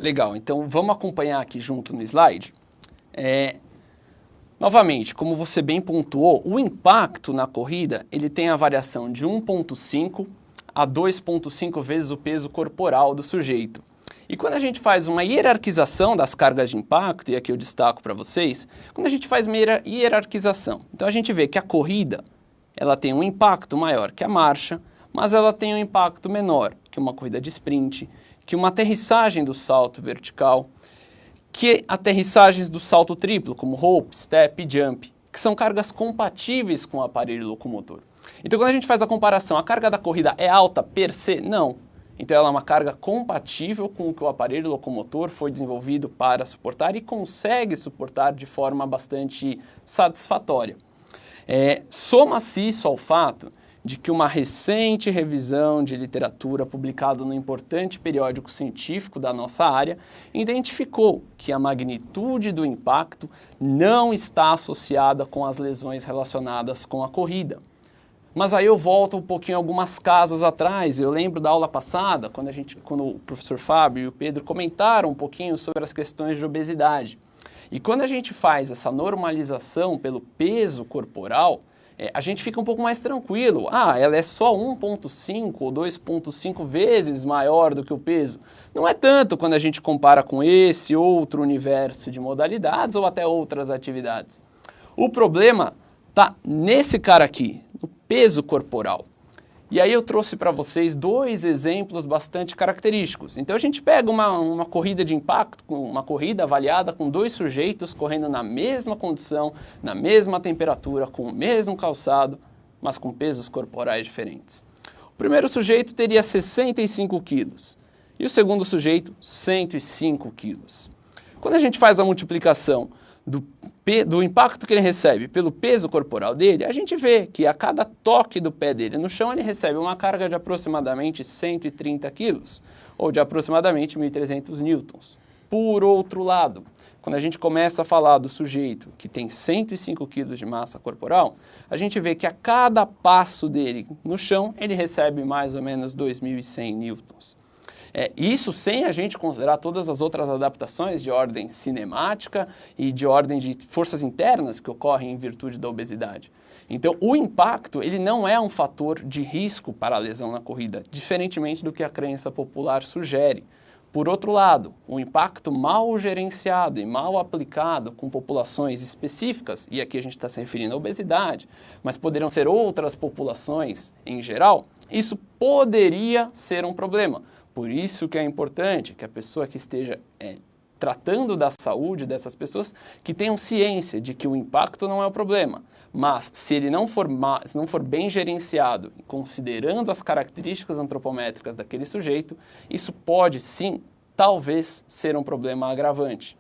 Legal, então vamos acompanhar aqui junto no slide. Novamente, como você bem pontuou, o impacto na corrida ele tem a variação de 1,5 a 2,5 vezes o peso corporal do sujeito. E quando a gente faz uma hierarquização das cargas de impacto, e aqui eu destaco para vocês, quando a gente faz uma hierarquização, então a gente vê que a corrida ela tem um impacto maior que a marcha, mas ela tem um impacto menor que uma corrida de sprint, que uma aterrissagem do salto vertical, que aterrissagens do salto triplo, como rope, step e jump, que são cargas compatíveis com o aparelho locomotor. Então, quando a gente faz a comparação, a carga da corrida é alta per se? Não. Então, ela é uma carga compatível com o que o aparelho locomotor foi desenvolvido para suportar e consegue suportar de forma bastante satisfatória. Soma-se isso ao fato de que uma recente revisão de literatura publicada no importante periódico científico da nossa área identificou que a magnitude do impacto não está associada com as lesões relacionadas com a corrida. Mas aí eu volto um pouquinho algumas casas atrás, eu lembro da aula passada, quando o professor Fábio e o Pedro comentaram um pouquinho sobre as questões de obesidade. E quando a gente faz essa normalização pelo peso corporal, a gente fica um pouco mais tranquilo. Ela é só 1,5 ou 2,5 vezes maior do que o peso. Não é tanto quando a gente compara com esse outro universo de modalidades ou até outras atividades. O problema está nesse cara aqui, no peso corporal. E aí eu trouxe para vocês dois exemplos bastante característicos. Então a gente pega uma corrida de impacto, uma corrida avaliada com dois sujeitos correndo na mesma condição, na mesma temperatura, com o mesmo calçado, mas com pesos corporais diferentes. O primeiro sujeito teria 65 quilos e o segundo sujeito 105 quilos. Quando a gente faz a multiplicação do impacto que ele recebe pelo peso corporal dele, a gente vê que a cada toque do pé dele no chão, ele recebe uma carga de aproximadamente 130 quilos, ou de aproximadamente 1.300 newtons. Por outro lado, quando a gente começa a falar do sujeito que tem 105 quilos de massa corporal, a gente vê que a cada passo dele no chão, ele recebe mais ou menos 2.100 newtons. Isso sem a gente considerar todas as outras adaptações de ordem cinemática e de ordem de forças internas que ocorrem em virtude da obesidade. Então, o impacto ele não é um fator de risco para a lesão na corrida, diferentemente do que a crença popular sugere. Por outro lado, o impacto mal gerenciado e mal aplicado com populações específicas, e aqui a gente está se referindo à obesidade, mas poderão ser outras populações em geral, isso poderia ser um problema. Por isso que é importante que a pessoa que esteja tratando da saúde dessas pessoas, que tenham ciência de que o impacto não é o problema. Mas se ele não for bem gerenciado, considerando as características antropométricas daquele sujeito, isso pode sim, talvez, ser um problema agravante.